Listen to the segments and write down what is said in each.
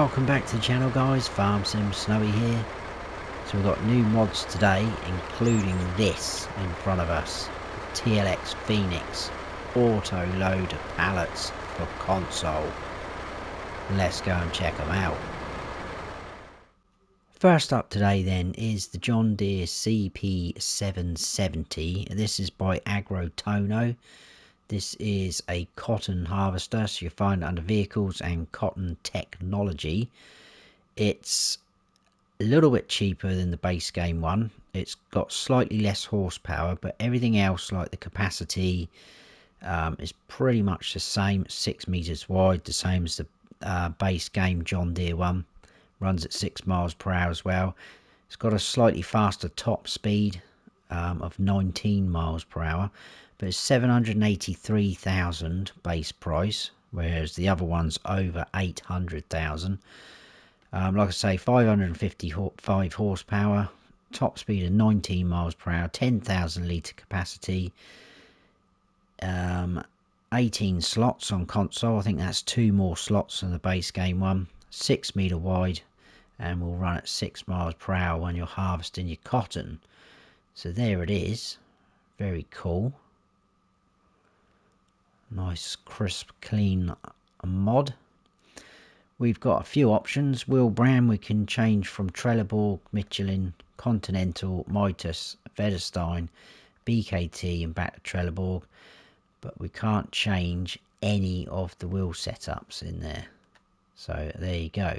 welcome back to the channel, guys. Farm Sim Snowy here. So we've got new mods today, including this in front of us, TLX Phoenix auto load pallets for console. Let's go and check them out. First up today then is the John Deere CP 770. This is by Agro Tonho. This is a cotton harvester, so you find it under vehicles and cotton technology. It's a little bit cheaper than the base game one. It's got slightly less horsepower, but everything else, like the capacity, is pretty much the same. 6 meters wide, the same as the base game John Deere one. Runs at 6 miles per hour as well. It's got a slightly faster top speed of 19 miles per hour. But it's 783,000 base price, whereas the other one's over 800,000. Like I say, 555 horsepower, top speed of 19 miles per hour, 10,000 litre capacity, 18 slots on console. I think that's 2 more slots than the base game one. 6 metre wide, and will run at 6 miles per hour when you're harvesting your cotton. So there it is. Very cool. Nice, crisp, clean mod. We've got a few options. Wheel brand we can change from Trelleborg, Michelin, Continental, Mattxjs, Vederstein, BKT and back to Trelleborg. But we can't change any of the wheel setups in there. So there you go.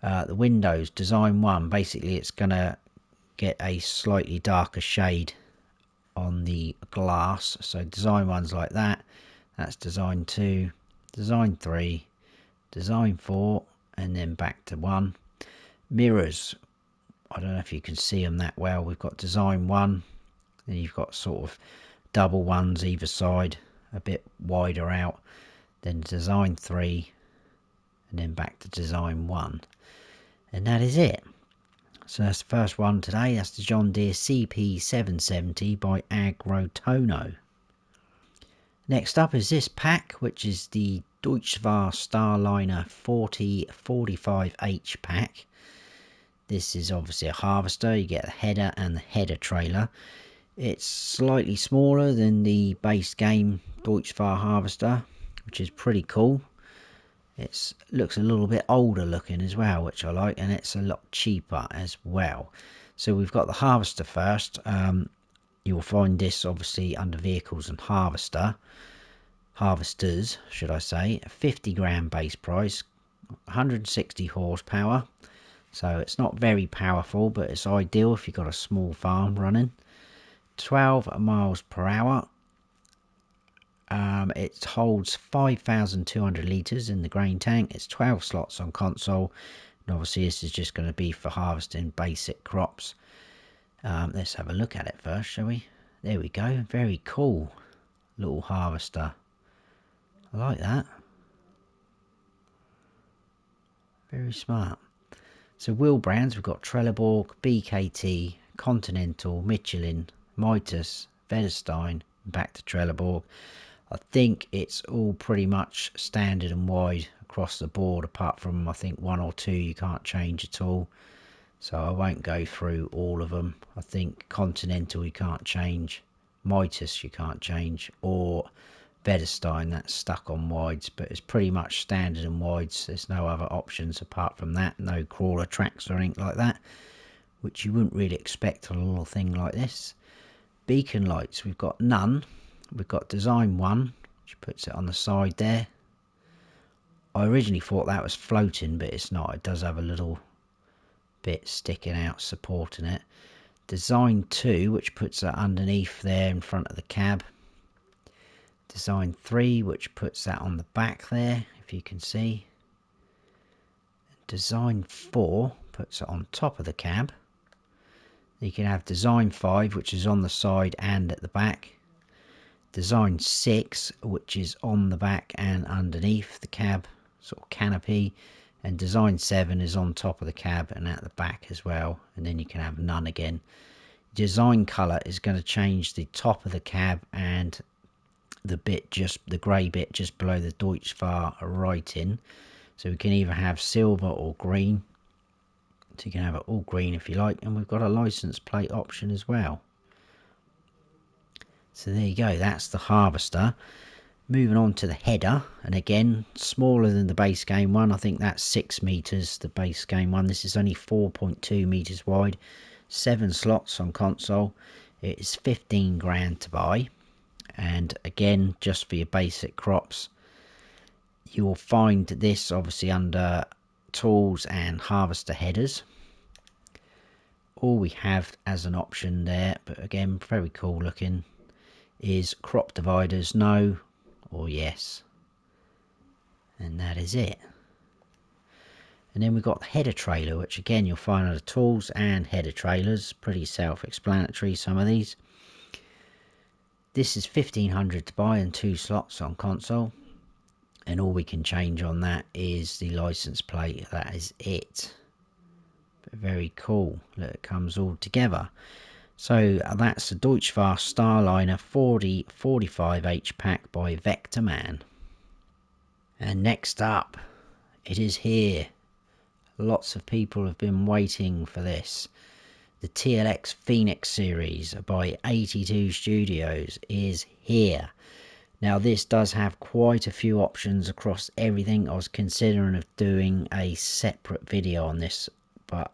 The windows, design 1. Basically it's going to get a slightly darker shade on the glass. So design 1's like that. That's design 2, design 3, design 4, and then back to 1. Mirrors, I don't know if you can see them that well. We've got design 1, then you've got sort of double ones either side, a bit wider out. Then design 3, and then back to design 1. And that is it. So that's the first one today. That's the John Deere CP 770 by Agro Tonho. Next up is this pack, which is the Deutsche Starliner 4045H pack. This is obviously a harvester. You get the header and the header trailer. It's slightly smaller than the base game Deutz-Fahr harvester, which is pretty cool. It looks a little bit older looking as well, which I like, and it's a lot cheaper as well. So we've got the harvester first. You'll find this obviously under vehicles and harvesters, should I say. 50 gram base price, 160 horsepower. So it's not very powerful, but it's ideal if you've got a small farm running. 12 miles per hour. It holds 5,200 litres in the grain tank. It's 12 slots on console. And obviously this is just going to be for harvesting basic crops. Let's have a look at it first, shall we? There we go. Very cool little harvester. I like that. Very smart. So wheel brands, we've got Trelleborg, BKT, Continental, Michelin, Mattxjs, Vederstein, back to Trelleborg. I think it's all pretty much standard and wide across the board, apart from I think 1 or 2 you can't change at all. So I won't go through all of them. I think Continental you can't change, Mattxjs you can't change, or Vederstein that's stuck on wides, but it's pretty much standard and wides. There's no other options apart from that. No crawler tracks or anything like that, which you wouldn't really expect on a little thing like this. Beacon lights, we've got none. We've got design 1, which puts it on the side there. I originally thought that was floating, but it's not. It does have a little bit sticking out supporting it. Design 2, which puts that underneath there in front of the cab. Design 3, which puts that on the back there, if you can see. Design 4 puts it on top of the cab. You can have design 5, which is on the side and at the back. Design 6, which is on the back and underneath the cab, sort of canopy. And design 7 is on top of the cab and at the back as well. And then you can have none again. Design colour is going to change the top of the cab and the grey bit just below the Deutsche Starliner writing. So we can either have silver or green. So you can have it all green if you like. And we've got a license plate option as well. So there you go, that's the harvester. Moving on to the header, and again, smaller than the base game one. I think that's 6 meters, the base game one. This is only 4.2 meters wide, 7 slots on console. It is 15 grand to buy, and again, just for your basic crops. You will find this obviously under tools and harvester headers. All we have as an option there, but again, very cool looking, is crop dividers, no or yes, and that is it. And then we've got the header trailer, which again you'll find under tools and header trailers. Pretty self-explanatory, some of these. This is 1500 to buy and 2 slots on console, and all we can change on that is the license plate. That is it. But very cool. Look, it comes all together. So that's the Deutsche Starliner 4045H pack by Vector Man. And next up, it is here. Lots of people have been waiting for this. The TLX Phoenix Series by 82 Studios is here. Now this does have quite a few options across everything. I was considering of doing a separate video on this, but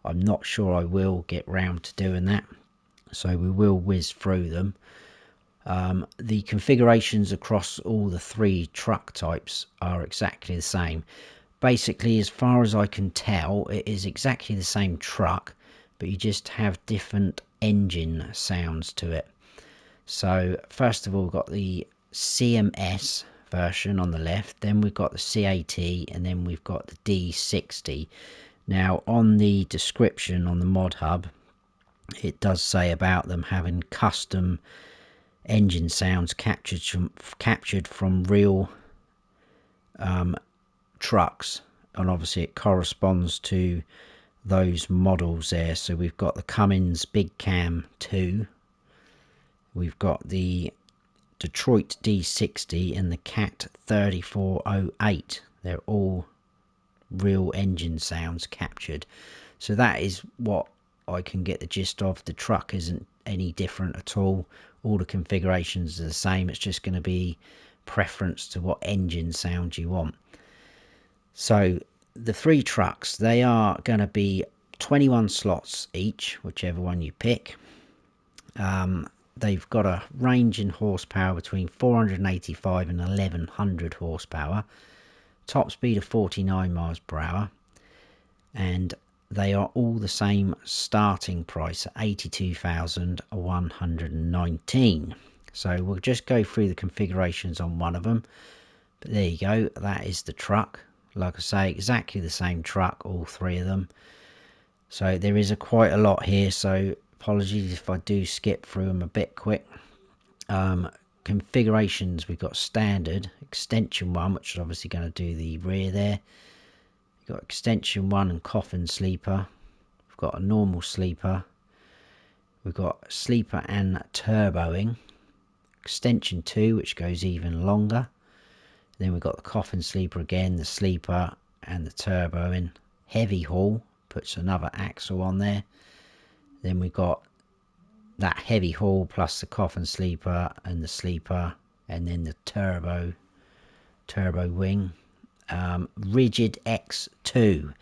I'm not sure I will get round to doing that, so we will whiz through them. The configurations across all the 3 truck types are exactly the same. Basically, as far as I can tell, it is exactly the same truck, but you just have different engine sounds to it. So first of all, we've got the CMS version on the left, then we've got the CAT, and then we've got the D60. Now on the description on the mod hub, it does say about them having custom engine sounds captured from real trucks, and obviously it corresponds to those models there. So we've got the Cummins Big Cam 2, we've got the Detroit D60 and the Cat 3408. They're all real engine sounds captured. So that is what I can get the gist of. The truck isn't any different at all. All the configurations are the same. It's just going to be preference to what engine sound you want. So the 3 trucks, they are going to be 21 slots each, whichever one you pick. They've got a range in horsepower between 485 and 1100 horsepower. Top speed of 49 miles per hour. And they are all the same starting price at 82,119. So we'll just go through the configurations on one of them. But there you go, that is the truck. Like I say, exactly the same truck, all 3 of them. So there is quite a lot here, so apologies if I do skip through them a bit quick. Configurations, we've got standard, extension 1, which is obviously going to do the rear there. We've got extension 1 and coffin sleeper. We've got a normal sleeper. We've got sleeper and turboing. Extension 2, which goes even longer. Then we've got the coffin sleeper again, the sleeper and the turboing. Heavy haul, puts another axle on there. Then we've got that heavy haul plus the coffin sleeper and the sleeper, and then the turbo wing. Rigid X2.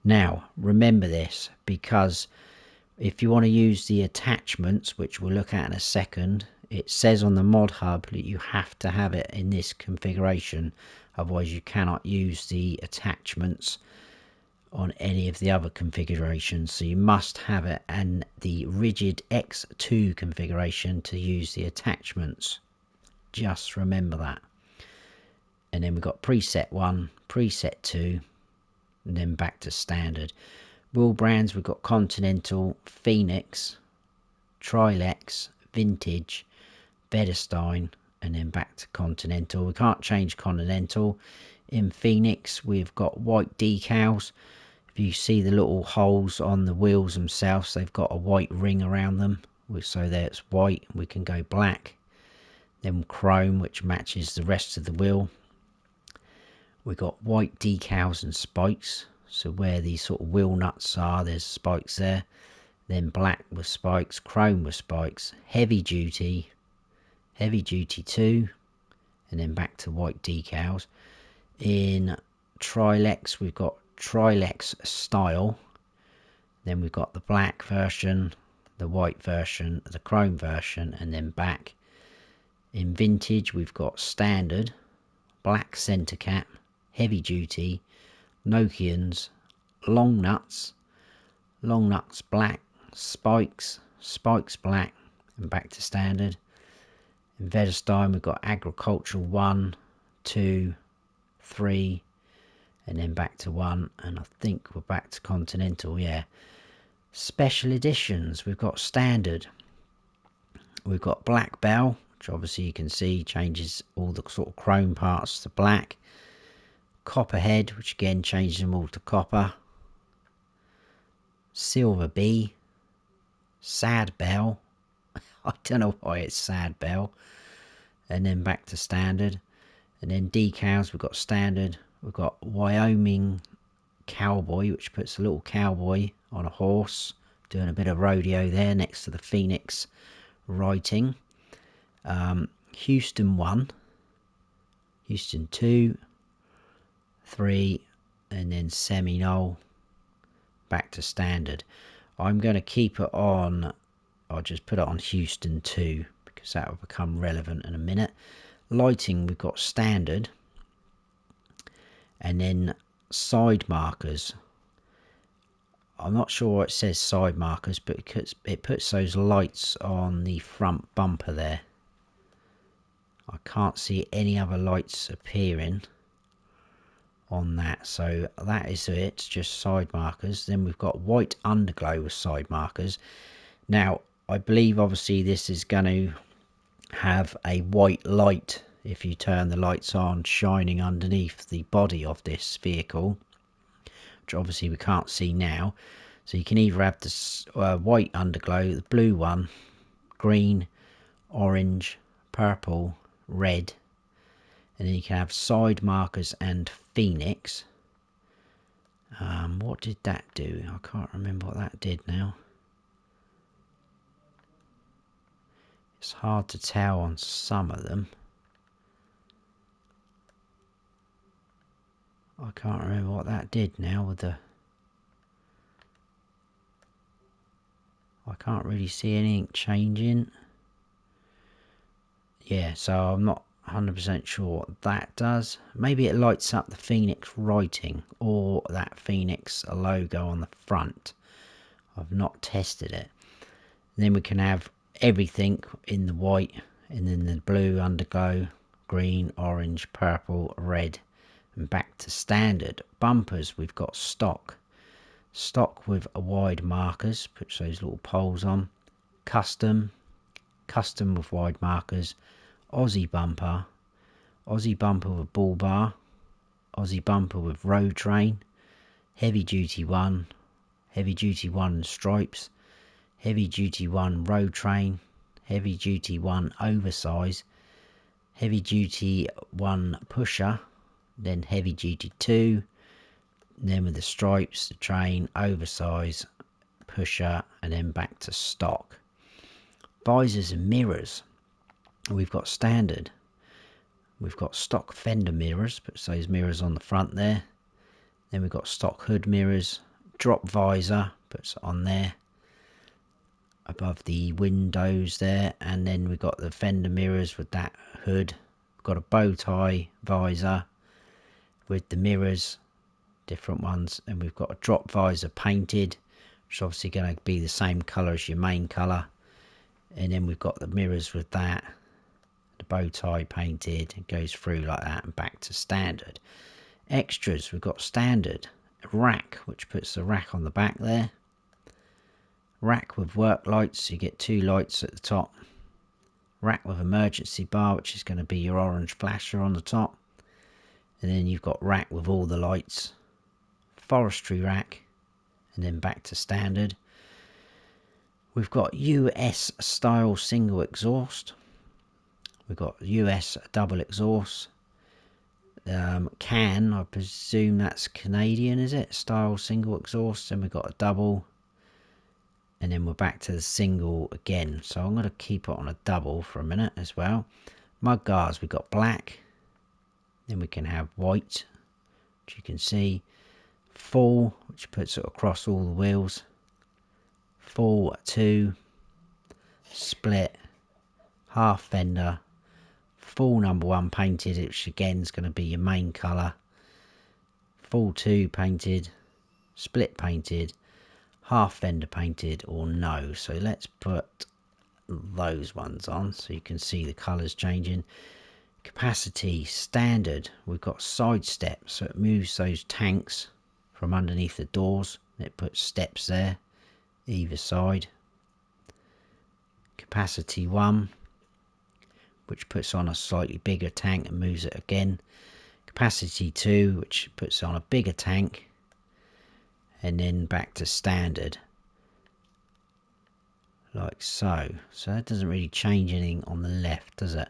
Now remember this, because if you want to use the attachments, which we'll look at in a second, it says on the mod hub that you have to have it in this configuration, otherwise you cannot use the attachments on any of the other configurations. So you must have it in the rigid X2 configuration to use the attachments. Just remember that. And then we've got preset 1, preset 2, and then back to standard. Wheel brands, we've got Continental, Phoenix, Trilex, Vintage, Vederstein, and then back to Continental. We can't change Continental. In Phoenix, we've got white decals. If you see the little holes on the wheels themselves, they've got a white ring around them, so there it's white. We can go black, then chrome, which matches the rest of the wheel. We've got white decals and spikes, so where these sort of wheel nuts are, there's spikes there. Then black with spikes, chrome with spikes, heavy duty 2, and then back to white decals. In TLX, we've got TLX style, then we've got the black version, the white version, the chrome version, and then back. In vintage, we've got standard, black center cap, heavy duty, Nokians, long nuts black, spikes black, and back to standard. In Vedestein, we've got agricultural 1, 2, 3, and then back to 1, and I think we're back to continental. Yeah. Special editions, we've got standard, we've got black bell, which obviously you can see changes all the sort of chrome parts to black. Copperhead, which again changes them all to copper. Silver bee, sad bell, I don't know why it's sad bell, and then back to standard. And then decals, we've got standard, we've got Wyoming cowboy, which puts a little cowboy on a horse doing a bit of rodeo there next to the Phoenix writing. Houston 1, Houston 2, 3, and then Seminole back to standard. I'm going to keep it on, I'll just put it on Houston 2 because that will become relevant in a minute. Lighting, we've got standard, and then side markers. I'm not sure it says side markers, but it puts those lights on the front bumper there. I can't see any other lights appearing on that, so that is it. It's just side markers. Then we've got white underglow with side markers. Now I believe obviously this is going to have a white light if you turn the lights on, shining underneath the body of this vehicle, which obviously we can't see now. So you can either have this white underglow, the blue one, green, orange, purple, red, and then you can have side markers and Phoenix. What did that do? I can't remember what that did now. It's hard to tell on some of them. I can't remember what that did now with the... I can't really see anything changing. Yeah, so I'm not 100% sure what that does. Maybe it lights up the Phoenix writing or that Phoenix logo on the front. I've not tested it. And then we can have everything in the white, and then the blue underglow, green, orange, purple, red, and back to standard. Bumpers, we've got stock with a wide markers, puts those little poles on. Custom with wide markers. Aussie bumper with bull bar, Aussie bumper with road train, heavy duty 1 stripes, heavy duty 1 road train, heavy duty 1 oversize, heavy duty 1 pusher, then heavy duty 2, then with the stripes, the train, oversize, pusher, and then back to stock. Visors and mirrors, we've got standard, we've got stock fender mirrors, puts those mirrors on the front there. Then we've got stock hood mirrors, drop visor, puts it on there above the windows there. And then we've got the fender mirrors with that hood. We've got a bow tie visor with the mirrors, different ones, and we've got a drop visor painted, which is obviously going to be the same colour as your main colour. And then we've got the mirrors with that, the bow tie painted, it goes through like that and back to standard. Extras, we've got standard, a rack, which puts the rack on the back there. Rack with work lights, so you get 2 lights at the top. Rack with emergency bar, which is going to be your orange flasher on the top. And then you've got rack with all the lights. Forestry rack, and then back to standard. We've got US style single exhaust. We've got US double exhaust. Can, I presume that's Canadian, is it? Style single exhaust, and we've got a double, and then we're back to the single again. So I'm going to keep it on a double for a minute as well. Mud guards, we've got black, then we can have white, which you can see, full, which puts it across all the wheels, full 2, split, half fender, full number 1 painted, which again is going to be your main colour, full 2 painted, split painted, half fender painted, or no. So let's put those ones on so you can see the colours changing. Capacity standard, we've got side steps, so it moves those tanks from underneath the doors. It puts steps there either side. Capacity 1, which puts on a slightly bigger tank and moves it again. Capacity 2, which puts on a bigger tank, and then back to standard, like so. So that doesn't really change anything on the left, does it?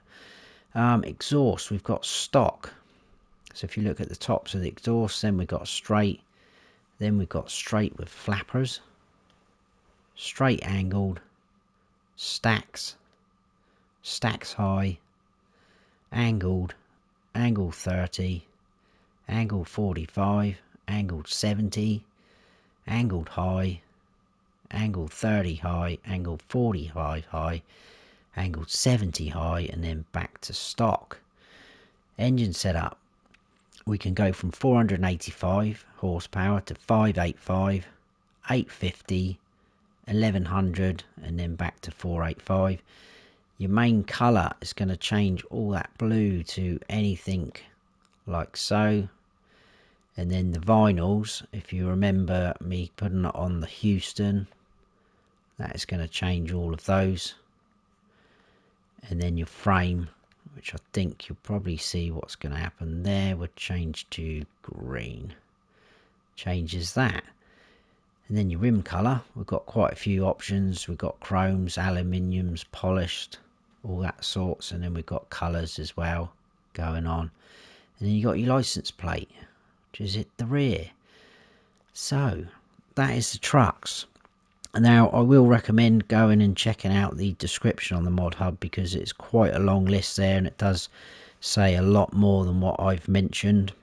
Exhaust, we've got stock. So if you look at the tops of the exhaust, then we've got straight, then we've got straight with flappers, straight angled, stacks, stacks high, angled, angle 30, angle 45, angled 70, angled high, angled 30 high, angled 45 high, angled 70 high, and then back to stock. Engine setup, we can go from 485 horsepower to 585, 850, 1100, and then back to 485. Your main colour is going to change all that blue to anything like so. And then the vinyls, if you remember me putting it on the Houston, that is going to change all of those. And then your frame, which I think you'll probably see what's going to happen there, would change to green. Changes that. And then your rim colour, we've got quite a few options. We've got chromes, aluminiums, polished, all that sorts. And then we've got colours as well going on. And then you got your licence plate, which is at the rear. So that is the trucks. Now I will recommend going and checking out the description on the Mod Hub, because it's quite a long list there and it does say a lot more than what I've mentioned.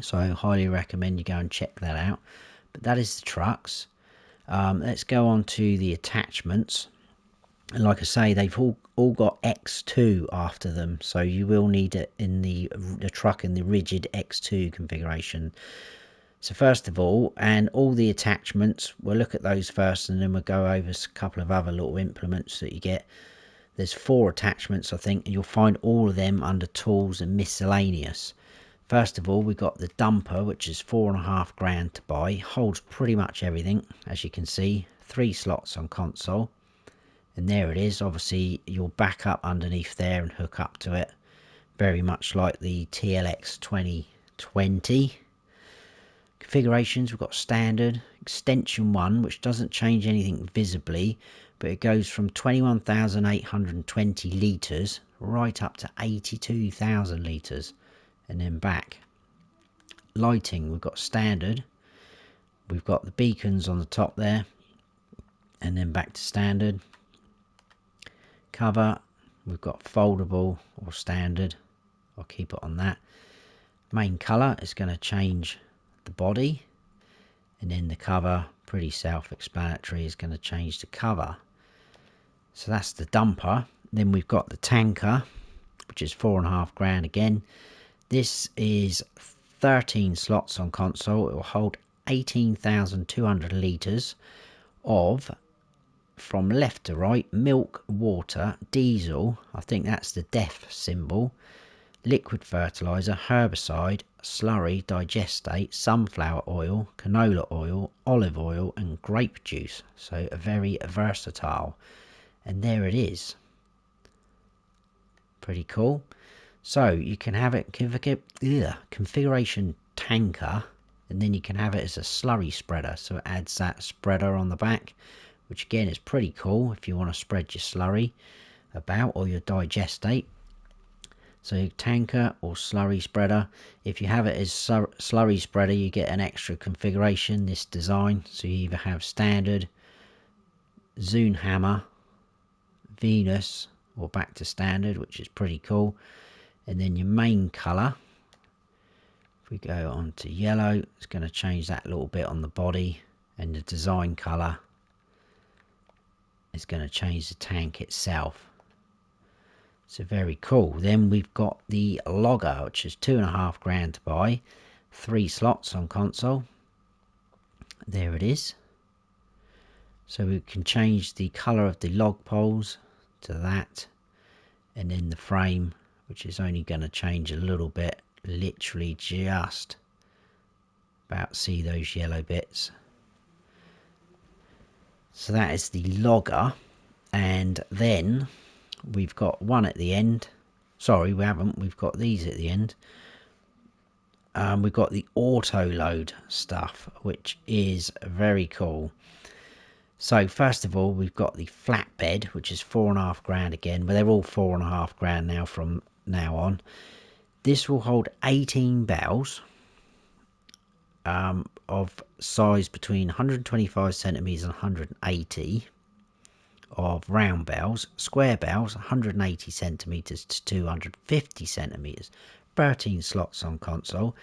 So I highly recommend you go and check that out. But that is the trucks. Let's go on to the attachments. And like I say, they've all got X2 after them, so you will need it in the truck in the rigid X2 configuration. So first of all, and all the attachments, we'll look at those first, and then we'll go over a couple of other little implements that you get. There's 4 attachments, I think, and you'll find all of them under tools and miscellaneous. First of all, we've got the dumper, which is £4.5 grand to buy. Holds pretty much everything, as you can see. 3 slots on console. And there it is. Obviously, you'll back up underneath there and hook up to it. Very much like the TLX 2020. Configurations, we've got standard. Extension 1, which doesn't change anything visibly, but it goes from 21,820 litres right up to 82,000 litres. And then back. Lighting, we've got standard. We've got the beacons on the top there. And then back to standard. Cover, we've got foldable or standard. I'll keep it on that. Main colour is going to change the body. And then the cover, pretty self-explanatory, is going to change the cover. So that's the dumper. Then we've got the tanker, which is £4.5 grand again. This is 13 slots on console. It will hold 18,200 litres of, from left to right, milk, water, diesel, I think that's the DEF symbol, liquid fertiliser, herbicide, slurry, digestate, sunflower oil, canola oil, olive oil and grape juice. So very versatile. And there it is. Pretty cool. So you can have it configuration tanker, and then you can have it as a slurry spreader. So it adds that spreader on the back, which again is pretty cool if you want to spread your slurry about, or your digestate. So tanker or slurry spreader. If you have it as slurry spreader, you get an extra configuration, this design. So you either have standard, Zune hammer, Venus, or back to standard, which is pretty cool. And then your main colour, if we go on to yellow, it's going to change that a little bit on the body, and the design colour is going to change the tank itself. So very cool. Then we've got the logger, which is £2.5 grand to buy, 3 slots on console. There it is. So we can change the colour of the log poles to that, and then the frame, which is only going to change a little bit, literally just about see those yellow bits. So that is the logger, and then we've got one at the end. Sorry, we haven't. We've got these at the end. We've got the auto load stuff, which is very cool. So first of all, we've got the flatbed, which is £4.5 grand again, but they're all £4.5 grand now from now on. This will hold 18 bales of size between 125 centimeters and 180 of round bales. Square bales 180 centimeters to 250 centimeters. 13 slots on console.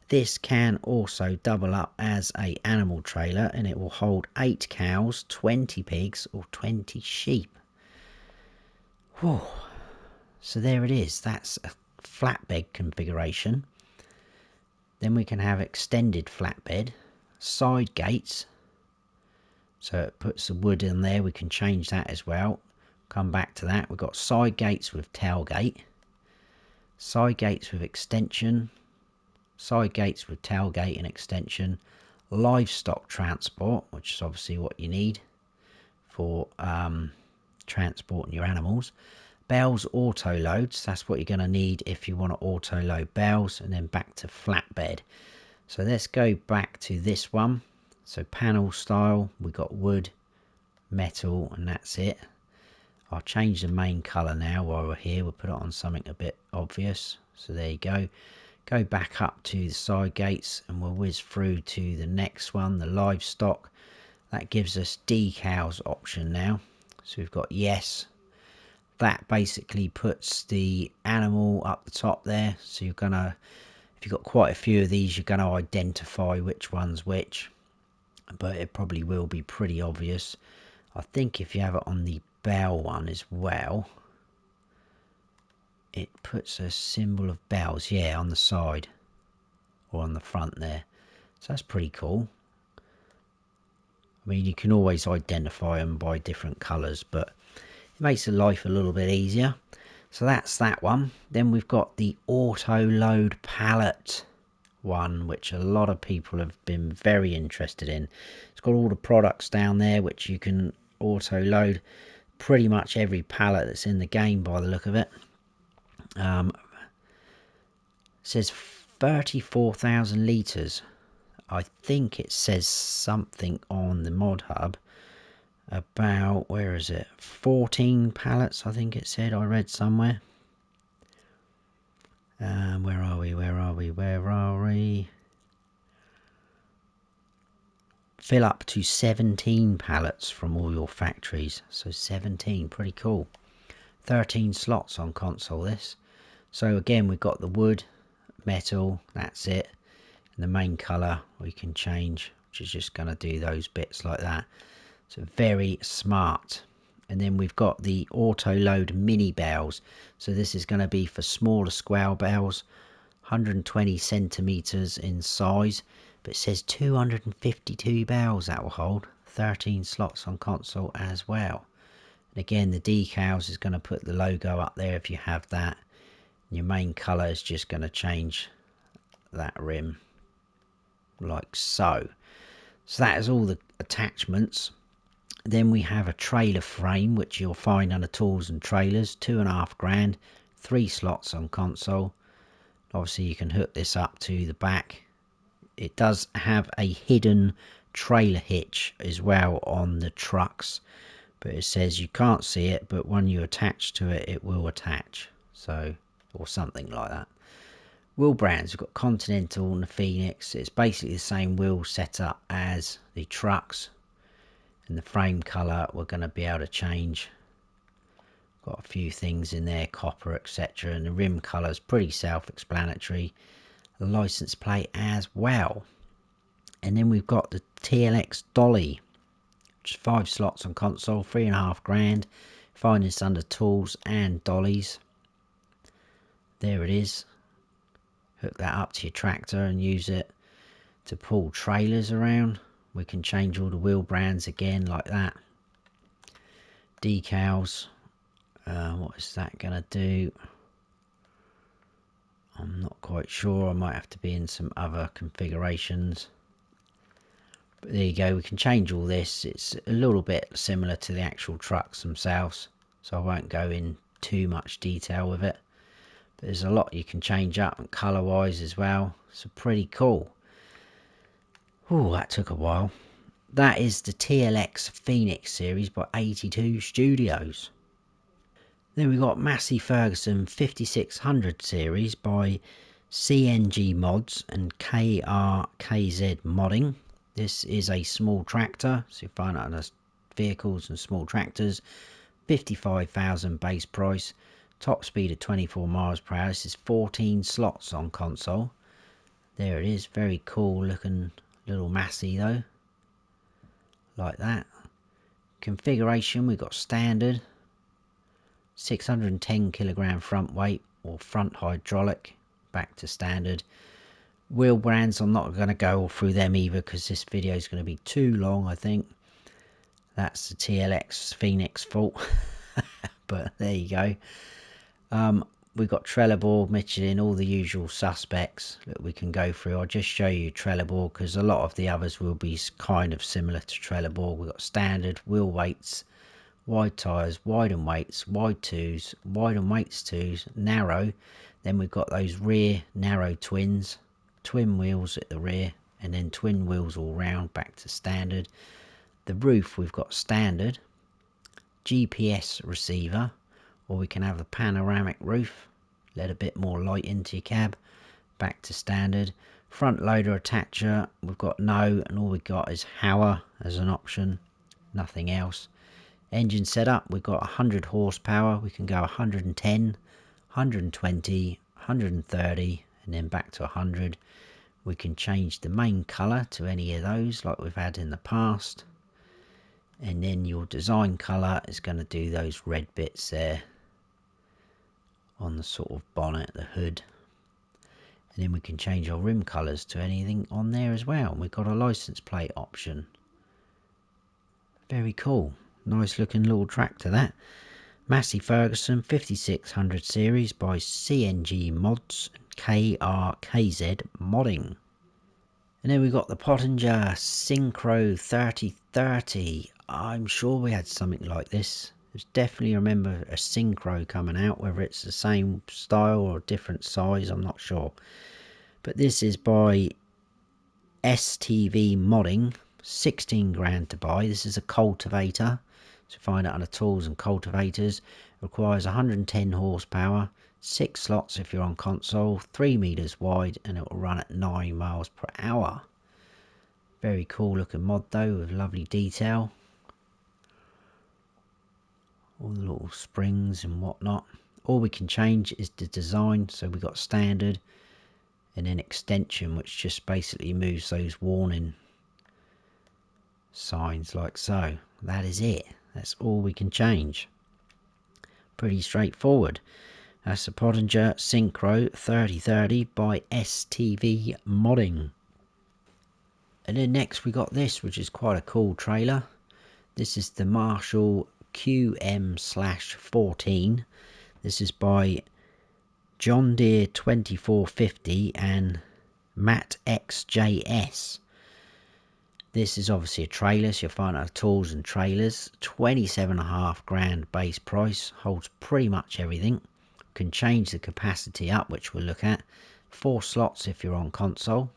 This can also double up as a animal trailer, and it will hold 8 cows, 20 pigs, or 20 sheep. Whew. So there it is. That's a flatbed configuration. Then we can have extended flatbed, side gates. So it puts the wood in there. We can change that as well. Come back to that. We've got side gates with tailgate, side gates with extension, side gates with tailgate and extension, livestock transport, which is obviously what you need for transporting your animals. Bales auto loads, that's what you're going to need if you want to auto load bales. And then back to flatbed. So let's go back to this one. So panel style, we got wood, metal, and that's it. I'll change the main colour now while we're here. We'll put it on something a bit obvious. So there you go. Go back up to the side gates and we'll whiz through to the next one, the livestock. That gives us decals option now. So we've got yes. That basically puts the animal up the top there. So you're gonna, if you've got quite a few of these, you're gonna identify which one's which. But it probably will be pretty obvious. I think if you have it on the bell one as well, it puts a symbol of bells, yeah, on the side or on the front there. So that's pretty cool. I mean, you can always identify them by different colours, but it makes the life a little bit easier. So that's that one. Then we've got the auto load pallet one, which a lot of people have been very interested in. It's got all the products down there which you can auto load pretty much every pallet that's in the game by the look of it. It says 34,000 litres. I think it says something on the mod hub about, where is it, 14 pallets I think it said, I read somewhere. Where are we? Fill up to 17 pallets from all your factories. So 17, pretty cool. 13 slots on console this. So again, we've got the wood, metal, that's it. And the main colour we can change, which is just going to do those bits like that. So very smart. And then we've got the auto load mini bales. So this is going to be for smaller square bales, 120 centimeters in size, but it says 252 bales that will hold. 13 slots on console as well. And again, the decals is going to put the logo up there if you have that. Your main colour is just going to change that rim like so. So that is all the attachments. Then we have a trailer frame, which you'll find under tools and trailers, 2.5 grand, 3 slots on console. Obviously you can hook this up to the back. It does have a hidden trailer hitch as well on the trucks, but it says you can't see it, but when you attach to it, it will attach. So or something like that. Wheel brands, we've got Continental and the Phoenix. It's basically the same wheel setup as the trucks, and the frame colour we're going to be able to change. Got a few things in there, copper, etc. And the rim colour is pretty self-explanatory. The license plate as well. And then we've got the TLX Dolly, which is 5 slots on console, 3.5 grand. Find this under tools and dollies. There it is. Hook that up to your tractor and use it to pull trailers around. We can change all the wheel brands again like that. Decals. What is that going to do? I'm not quite sure. I might have to be in some other configurations. But there you go. We can change all this. It's a little bit similar to the actual trucks themselves, so I won't go in too much detail with it. But there's a lot you can change up, and colour wise as well. So pretty cool. Oh, that took a while. That is the TLX Phoenix Series by 82 Studios. Then we got Massey-Ferguson 5600 Series by CNGMODS and KRKZ-modding. This is a small tractor, so you find it under vehicles and small tractors. 55,000 base price, top speed of 24 miles per hour. This is 14 slots on console. There it is, very cool looking little Massey though, like that. Configuration, we've got standard, 610 kilogram front weight or front hydraulic, back to standard. Wheel brands, I'm not going to go through them either because this video is going to be too long, I think. That's the TLX Phoenix fault. But there you go. We've got Trelleborg, Michelin, all the usual suspects that we can go through. I'll just show you Trelleborg because a lot of the others will be kind of similar to Trelleborg. We've got standard, wheel weights, wide tyres, wide and weights, wide twos, wide and weights twos, narrow. Then we've got those rear narrow twins, twin wheels at the rear, and then twin wheels all round, back to standard. The roof, we've got standard, GPS receiver, or we can have a panoramic roof, let a bit more light into your cab, back to standard. Front loader attacher, we've got no, and all we've got is Hauer as an option, nothing else. Engine setup, we've got 100 horsepower, we can go 110, 120, 130, and then back to 100. We can change the main colour to any of those like we've had in the past. And then your design colour is going to do those red bits there on the sort of bonnet, the hood. And then we can change our rim colours to anything on there as well. We've got a license plate option. Very cool. Nice looking little tractor that. Massey-Ferguson 5600 Series by CNGMODS and KRKZ-modding. And then we got the Pottinger SYNKRO 3030. I'm sure we had something like this. I definitely remember a SYNKRO coming out, whether it's the same style or different size, I'm not sure. But this is by STv-Modding, 16 grand to buy. This is a cultivator. So find it under tools and cultivators. Requires 110 horsepower, 6 slots if you're on console, 3 meters wide, and it will run at 9 miles per hour. Very cool looking mod though, with lovely detail. All the little springs and whatnot. All we can change is the design. So we got standard and then extension, which just basically moves those warning signs like so. That is it. That's all we can change. Pretty straightforward. That's the Pottinger SYNKRO 3030 by STv-Modding. And then next we got this, which is quite a cool trailer. This is the Marshall QM/14. This is by John Deere 2450 and Mattxjs. This is obviously a trailer, so you'll find out tools and trailers. 27.5 grand base price, holds pretty much everything. Can change the capacity up, which we'll look at. 4 slots if you're on console.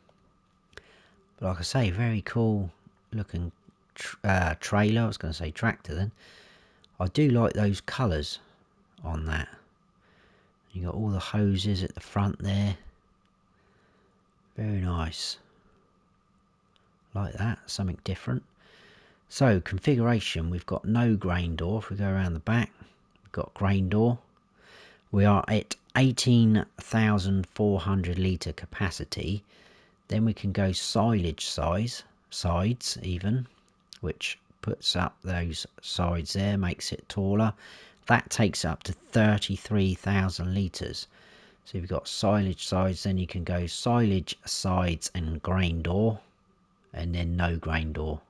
But like I say, very cool looking trailer. I was going to say tractor then. I do like those colours on that. You got all the hoses at the front there. Very nice. Like that, something different. So configuration, we've got no grain door. If we go around the back, we've got grain door. We are at 18,400 litre capacity. Then we can go silage sides even, which puts up those sides there, makes it taller. That takes up to 33,000 litres. So if you've got silage sides, then you can go silage sides and grain door, and then no grain door.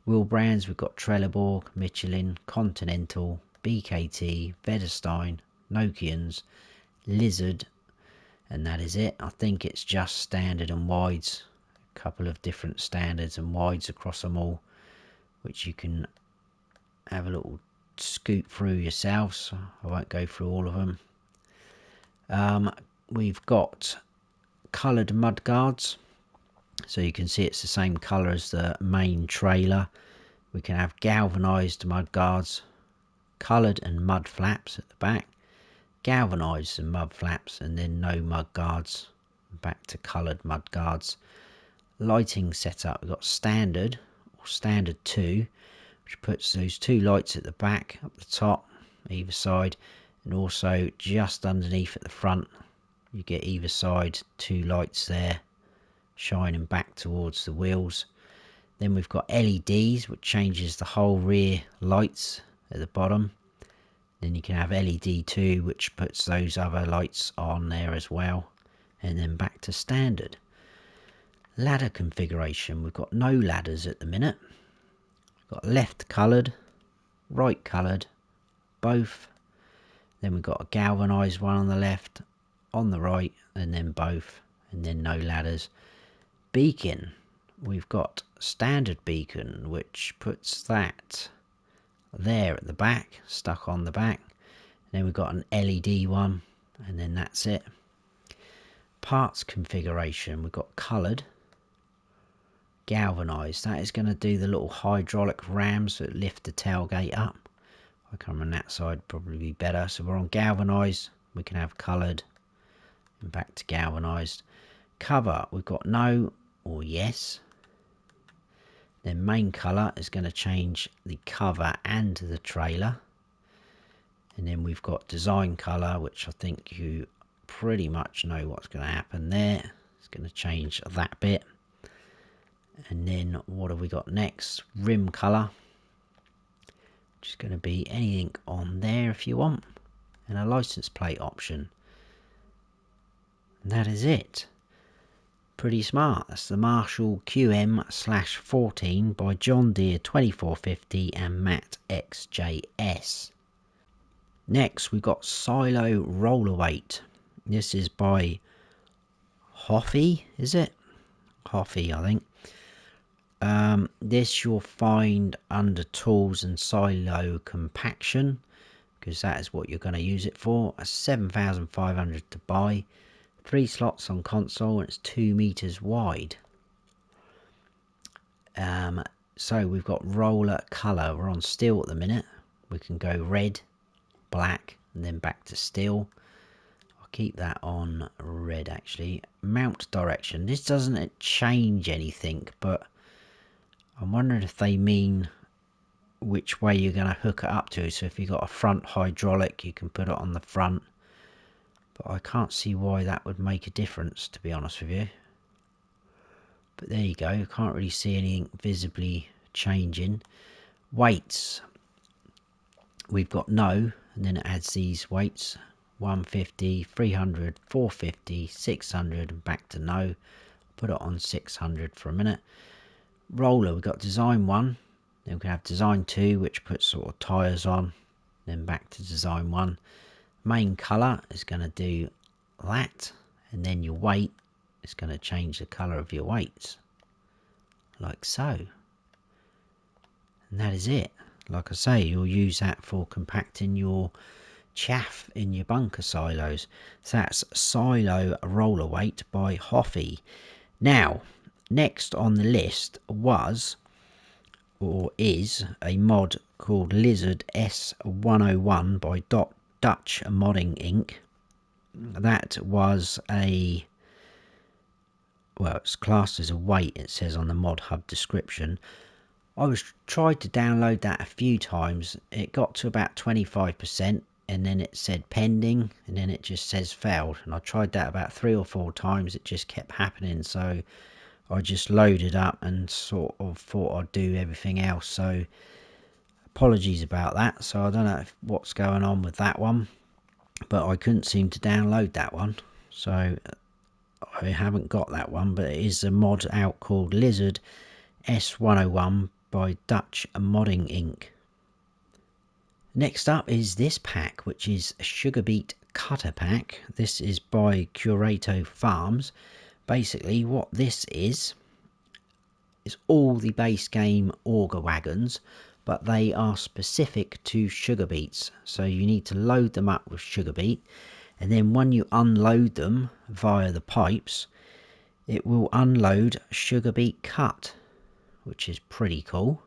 Wheel brands, we've got Trelleborg, Michelin, Continental, BKT, Vederstein, Nokians, Lizard, and that is it. I think it's just standard and wides. A couple of different standards and wides across them all, which you can have a little scoot through yourselves. I won't go through all of them. We've got coloured mud guards, so you can see it's the same colour as the main trailer. We can have galvanised mud guards, coloured and mud flaps at the back, galvanised and mud flaps, and then no mud guards, back to coloured mud guards. Lighting setup, we've got standard or standard 2, which puts those 2 lights at the back, up the top, either side, and also just underneath at the front. You get either side 2 lights there shining back towards the wheels. Then we've got LEDs, which changes the whole rear lights at the bottom. Then you can have LED 2, which puts those other lights on there as well. And then back to standard. Ladder configuration, we've got no ladders at the minute. We've got left coloured, right coloured, both. Then we've got a galvanised one on the left, on the right, and then both, and then no ladders. Beacon, we've got standard beacon, which puts that there at the back, stuck on the back. And then we've got an LED one, and then that's it. Parts configuration, we've got coloured, galvanised. That is going to do the little hydraulic rams that lift the tailgate up. I come on that side, probably be better. So we're on galvanised, we can have coloured, and back to galvanised. Cover, we've got no or yes. Then main colour is going to change the cover and the trailer. And then we've got design colour, which I think you pretty much know what's going to happen there. It's going to change that bit. And then what have we got next? Rim colour, which is going to be anything on there if you want. And a license plate option. And that is it. Pretty smart. That's the Marshall QM/14 by John Deere 2450 and Mattxjs. Next we've got Silo Rollerweight. This is by HoFFi, is it? HoFFi, I think. This you'll find under tools and silo compaction, because that is what you're going to use it for. A 7,500 to buy. 3 slots on console, and it's 2 meters wide. So we've got roller color. We're on steel at the minute. We can go red, black, and then back to steel. I'll keep that on red actually. Mount direction. This doesn't change anything, but I'm wondering if they mean which way you're going to hook it up to. So if you've got a front hydraulic, you can put it on the front. But I can't see why that would make a difference, to be honest with you. But there you go. You can't really see anything visibly changing. Weights. We've got no, and then it adds these weights. 150, 300, 450, 600, and back to no. Put it on 600 for a minute. Roller, we've got design 1. Then we can have design 2, which puts sort of tyres on. Then back to design 1. Main colour is going to do that, and then your weight is going to change the colour of your weights, like so. And that is it. Like I say, you'll use that for compacting your chaff in your bunker silos. So that's Silo Rollerweight by HoFFi. Now, next on the list was, or is, a mod called Lizard S101 by Deutsche Modding Inc. that was a, well, it's classed as a weight, it says on the mod hub description. I tried to download that a few times. It got to about 25%, and then it said pending, and then it just says failed. And I tried that about 3 or 4 times. It just kept happening. So I just loaded up and sort of thought I'd do everything else. So apologies about that. So I don't know what's going on with that one, but I couldn't seem to download that one. So I haven't got that one, but it is a mod out called Lizard S101 by Deutsche-Modding Inc. Next up is this pack, which is a Sugarbeet cutter pack. This is by CuratoFarms. Basically what this is all the base game auger wagons, but they are specific to Sugarbeets. So you need to load them up with Sugarbeet, and then when you unload them via the pipes, it will unload Sugarbeet cut, which is pretty cool.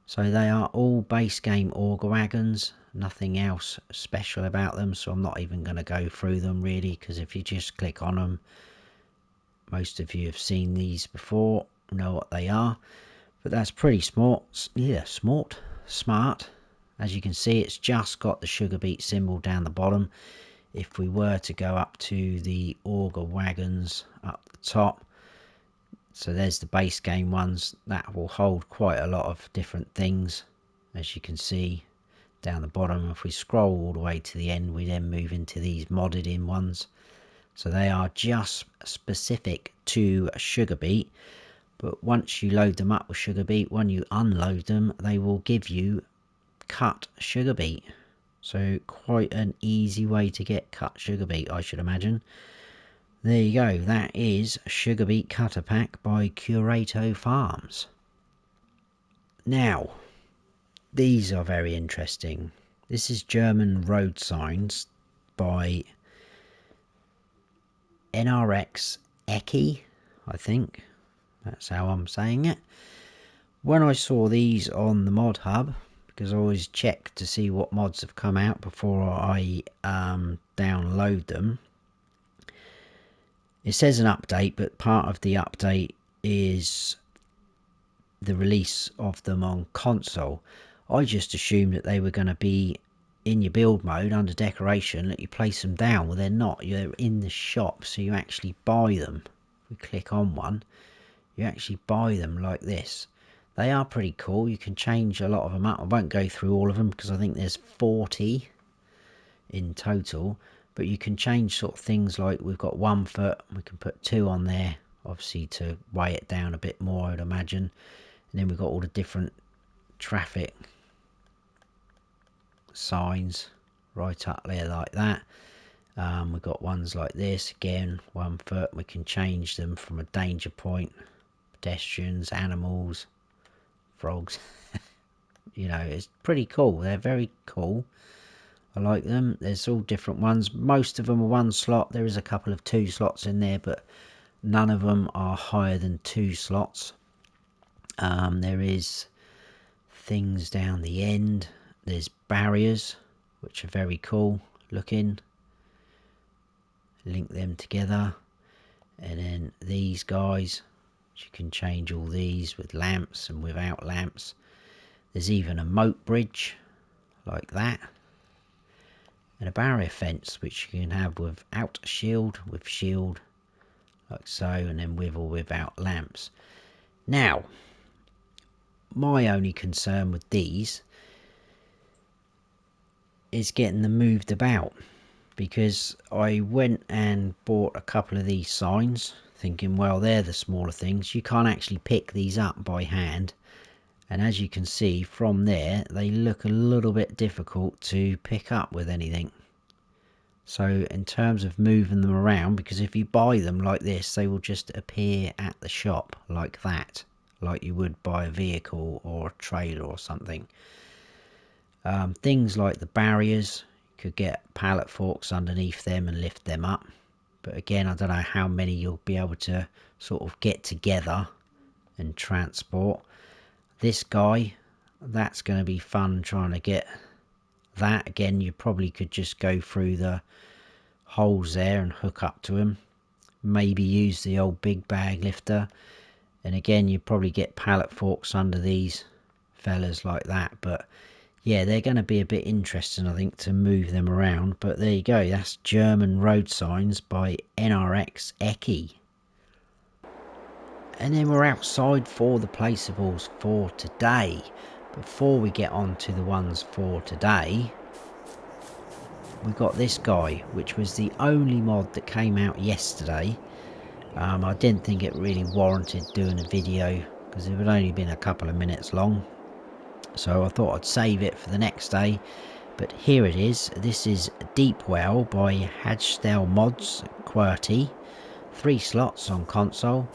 So they are all base game auger wagons, nothing else special about them, so I'm not even going to go through them really, because if you just click on them, most of you have seen these before, know what they are. But that's pretty smart. As you can see, it's just got the Sugarbeet symbol down the bottom. If we were to go up to the auger wagons up the top, so there's the base game ones, that will hold quite a lot of different things, as you can see down the bottom. If we scroll all the way to the end, we then move into these modded in ones. So they are just specific to Sugarbeet, but once you load them up with Sugarbeet, when you unload them, they will give you cut Sugarbeet. So quite an easy way to get cut Sugarbeet, I should imagine. There you go, that is Sugarbeet cutter pack by CuratoFarms. Now, these are very interesting. This is German road signs by nrxEcki, I think. That's how I'm saying it. When I saw these on the mod hub, because I always check to see what mods have come out before I download them, it says an update, but part of the update is the release of them on console. I just assumed that they were going to be in your build mode under decoration, that you place them down. Well, they're not. You're in the shop, so you actually buy them. If we click on one, you actually buy them like this. They are pretty cool. You can change a lot of them up. I won't go through all of them because I think there's 40 in total. But you can change sort of things like we've got 1 foot. We can put 2 on there, obviously to weigh it down a bit more, I'd imagine. And then we've got all the different traffic signs right up there like that. We've got ones like this, again 1 foot. We can change them from a danger point, pedestrians, animals, frogs. You know, it's pretty cool. They're very cool. I like them. There's all different ones. Most of them are 1 slot. There is a couple of 2 slots in there, but none of them are higher than 2 slots. There is things down the end. There's barriers, which are very cool looking. Link them together. And then these guys, you can change all these with lamps and without lamps. There's even a moat bridge like that. And a barrier fence, which you can have without shield, with shield, like so, and then with or without lamps. Now, my only concern with these is getting them moved about, because I went and bought a couple of these signs thinking, well, they're the smaller things. You can't actually pick these up by hand, and as you can see from there, they look a little bit difficult to pick up with anything. So in terms of moving them around, because if you buy them like this, they will just appear at the shop like that, like you would buy a vehicle or a trailer or something. Things like the barriers, you could get pallet forks underneath them and lift them up. But again, I don't know how many you'll be able to sort of get together and transport. This guy, that's going to be fun trying to get that. Again, you probably could just go through the holes there and hook up to them. Maybe use the old big bag lifter, and again you probably get pallet forks under these fellas like that. But yeah, they're going to be a bit interesting, I think, to move them around. But there you go, that's German road signs by nrxEcki. And then we're outside for the placeables for today. Before we get on to the ones for today, we got this guy, which was the only mod that came out yesterday. I didn't think it really warranted doing a video because it had only been a couple of minutes long, so I thought I'd save it for the next day. But here it is. This is Deep Well by HajstelMods Querty. 3 slots on console.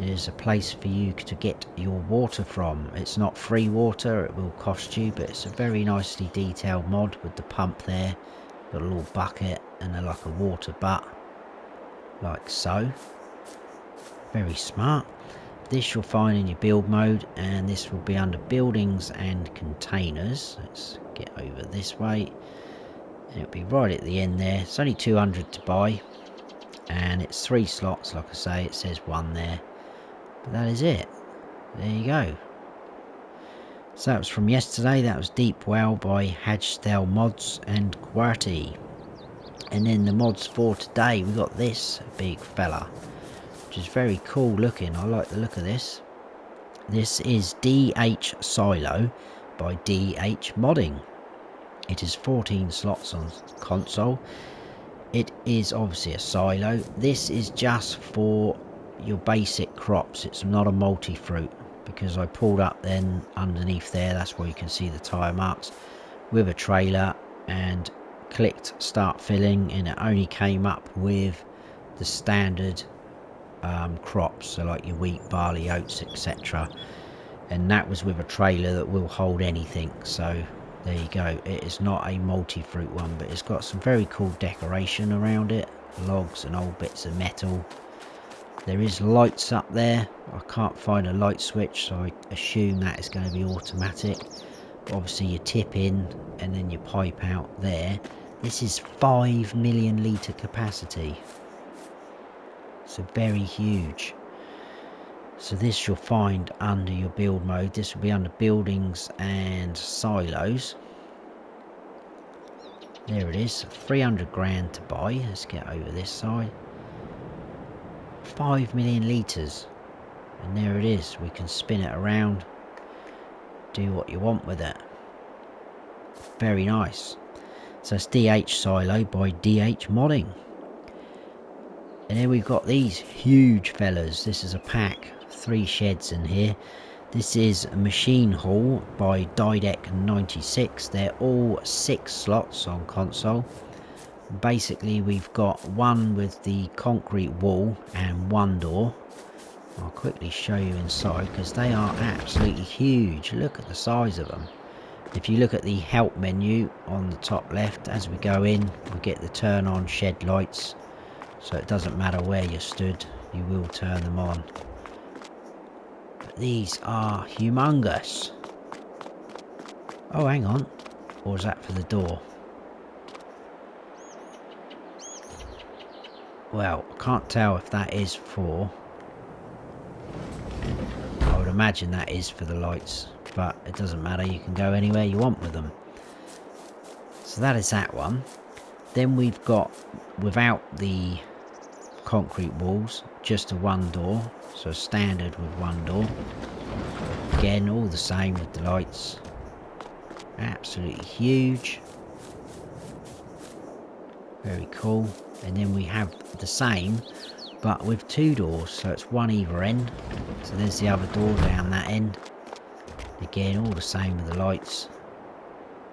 It is a place for you to get your water from. It's not free water, it will cost you, but it's a very nicely detailed mod with the pump there. Got a little bucket and like a water butt, like so. Very smart. This you'll find in your build mode, and this will be under buildings and containers. Let's get over this way. And it'll be right at the end there. It's only 200 to buy, and it's 3 slots, like I say. It says 1 there. But that is it. There you go. So that was from yesterday. That was Deep Well by HajstelMods and Querty. And then the mods for today, we got this big fella, which is very cool looking. I like the look of this. This is DH Silo by DH-Modding. It is 14 slots on console. It is obviously a silo. This is just for your basic crops. It's not a multi-fruit, because I pulled up then underneath there, that's where you can see the tyre marks, with a trailer, and clicked start filling, and it only came up with the standard crops, so like your wheat, barley, oats, etc. And that was with a trailer that will hold anything. So there you go. It is not a multi-fruit one, but it's got some very cool decoration around it, logs and old bits of metal. There is lights up there. I can't find a light switch, so I assume that is going to be automatic. But obviously you tip in and then you pipe out there. This is 5 million litre capacity. So very huge. So this you'll find under your build mode. This will be under buildings and silos. There it is. 300 grand to buy. Let's get over this side. 5 million litres, and there it is. We can spin it around, do what you want with it. Very nice. So it's DH Silo by DH-Modding. And then we've got these huge fellas. This is a pack, 3 sheds in here. This is MachineHall by Didec96. They're all 6 slots on console. Basically we've got one with the concrete wall and 1 door. I'll quickly show you inside because they are absolutely huge. Look at the size of them. If you look at the help menu on the top left, as we go in we get the turn on shed lights, so it doesn't matter where you're stood, you will turn them on. But these are humongous. Oh, hang on, or is that for the door? Well, I can't tell if that is for... I would imagine that is for the lights, but it doesn't matter, you can go anywhere you want with them. So that is that one. Then we've got, without the concrete walls, just a 1 door, so standard with 1 door. Again, all the same with the lights. Absolutely huge. Very cool. And then we have the same but with 2 doors, so it's 1 either end. So there's the other door down that end. Again, all the same with the lights.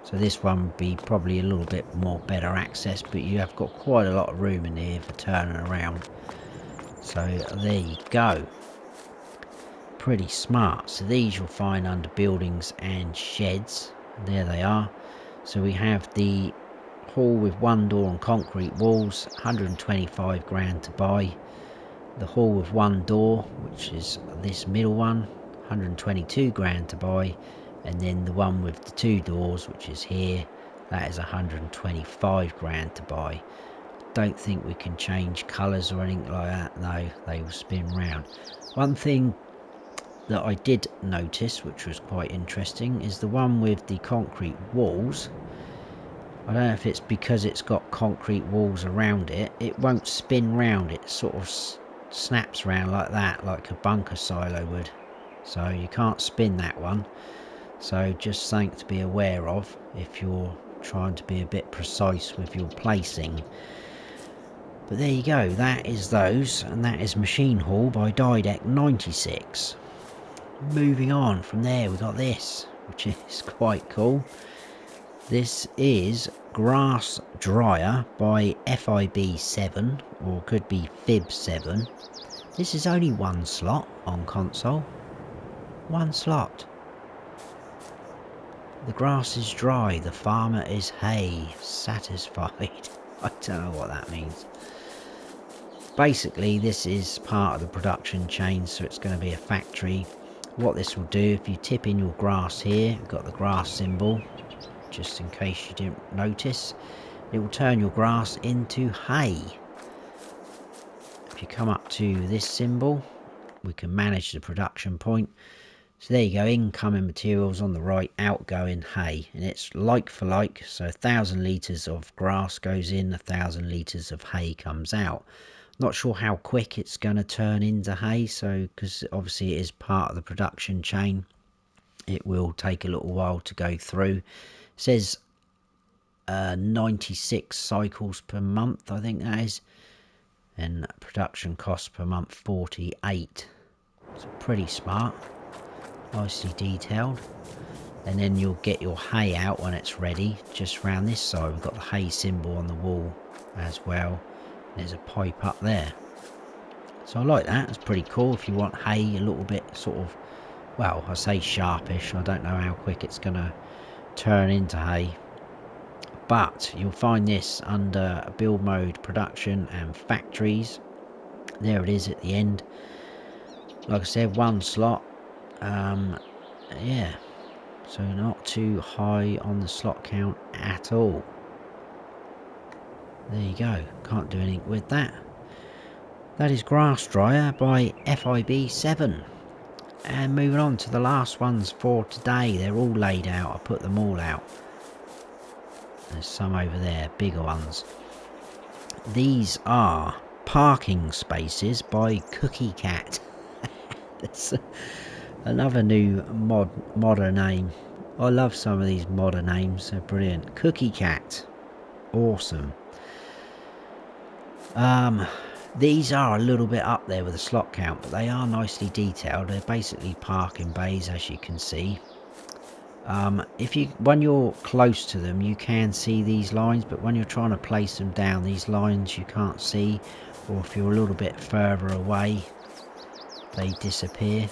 So this one would be probably a little bit more better access, but you have got quite a lot of room in here for turning around. So there you go. Pretty smart. So these you'll find under buildings and sheds. There they are. So we have the hall with 1 door and concrete walls, 125 grand to buy. The hall with 1 door, which is this middle one, 122 grand to buy. And then the one with the 2 doors, which is here, that is 125 grand to buy. don't think we can change colours or anything like that. No, they will spin round. One thing that I did notice, which was quite interesting, is the one with the concrete walls. I don't know if it's because it's got concrete walls around it, it won't spin round. It sort of snaps round like that, like a bunker silo would. So you can't spin that one. So just something to be aware of if you're trying to be a bit precise with your placing. But there you go, that is those, and that is MachineHall by Diedeck96. Moving on from there, we got this, which is quite cool. This is Grass Dryer by FIB7, or could be FIB7. This is only one slot on console. One slot. The grass is dry, the farmer is satisfied. I don't know what that means. Basically, this is part of the production chain, so it's going to be a factory. What this will do, if you tip in your grass here, you've got the grass symbol, just in case you didn't notice, it will turn your grass into hay. If you come up to this symbol, we can manage the production point. So there you go, incoming materials on the right, outgoing hay, and it's like for like, so 1,000 litres of grass goes in, 1,000 litres of hay comes out. Not sure how quick it's going to turn into hay, so because obviously it is part of the production chain, it will take a little while to go through. It says 96 cycles per month, I think that is, and production cost per month 48. So pretty smart, nicely detailed. And then you'll get your hay out when it's ready. Just round this side we've got the hay symbol on the wall as well. There's a pipe up there, so I like that. It's pretty cool if you want hay a little bit sort of, well, I say sharpish, I don't know how quick it's gonna turn into hay, but you'll find this under build mode, production and factories. There it is at the end. Like I said, one slot. Yeah, so not too high on the slot count at all. There you go, can't do anything with that. That is Grass Dryer by FIB7. And moving on to the last ones for today. They're all laid out, I put them all out. There's some over there, bigger ones. These are parking spaces by CookieCat. That's another new modder name. I love some of these modder names, they're brilliant. CookieCat, awesome. These are a little bit up there with the slot count, but they are nicely detailed. They're basically parking bays, as you can see. When you're close to them, you can see these lines, but when you're trying to place them down, these lines you can't see, or if you're a little bit further away, they disappear,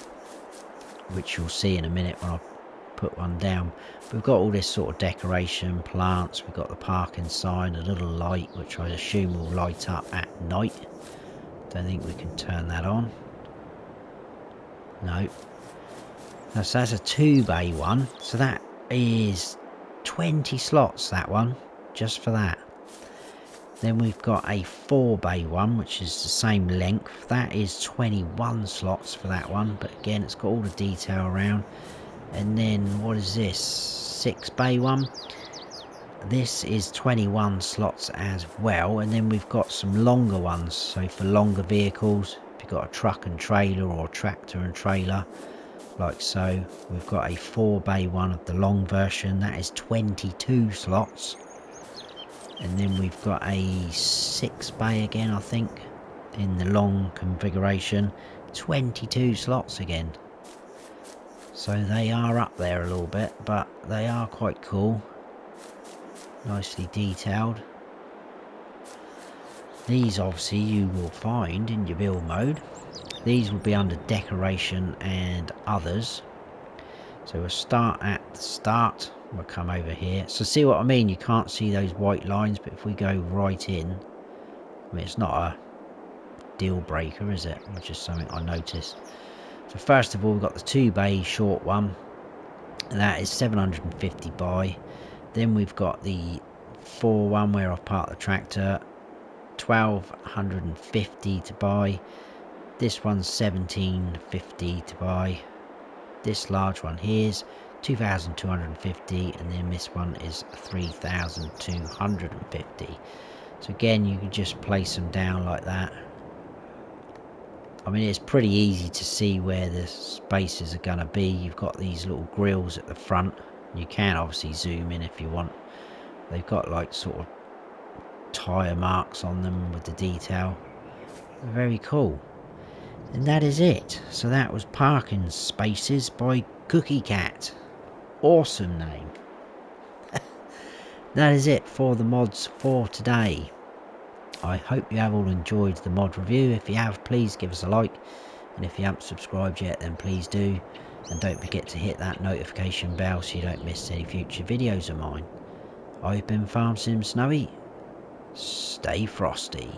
which you'll see in a minute when I put one down. We've got all this sort of decoration, plants, we've got the parking sign, a little light which I assume will light up at night. Don't think we can turn that on. No. So that's a 2-bay one, so that is 20 slots, that one, just for that. Then we've got a 4-bay one, which is the same length. That is 21 slots for that one, but again it's got all the detail around. And then what is this, 6-bay one? This is 21 slots as well. And then we've got some longer ones, so for longer vehicles, if you've got a truck and trailer or a tractor and trailer, like so. We've got a 4-bay one of the long version, that is 22 slots. And then we've got a 6-bay again, I think, in the long configuration, 22 slots again. So they are up there a little bit, but they are quite cool. Nicely detailed. These obviously you will find in your build mode. These will be under decoration and others. So we'll start at the start. We'll come over here. So see what I mean? You can't see those white lines, but if we go right in, I mean, it's not a deal breaker, is it? It's just something I noticed. So first of all, we've got the 2-bay short one, and that is 750 by. Then we've got the 4 one where I've parked the tractor. $1,250 to buy. This one's $1,750 to buy. This large one here's $2,250, and then this one is $3,250. So again, you can just place them down like that. I mean, it's pretty easy to see where the spaces are going to be. You've got these little grills at the front. You can obviously zoom in if you want. They've got like sort of tyre marks on them with the detail. Very cool. And that is it. So that was Parking Spaces by CookieCat. Awesome name. That is it for the mods for today. I hope you have all enjoyed the mod review. If you have, please give us a like, and if you haven't subscribed yet, then please do, and don't forget to hit that notification bell so you don't miss any future videos of mine. I've been Farm Sim Snowy. Stay frosty.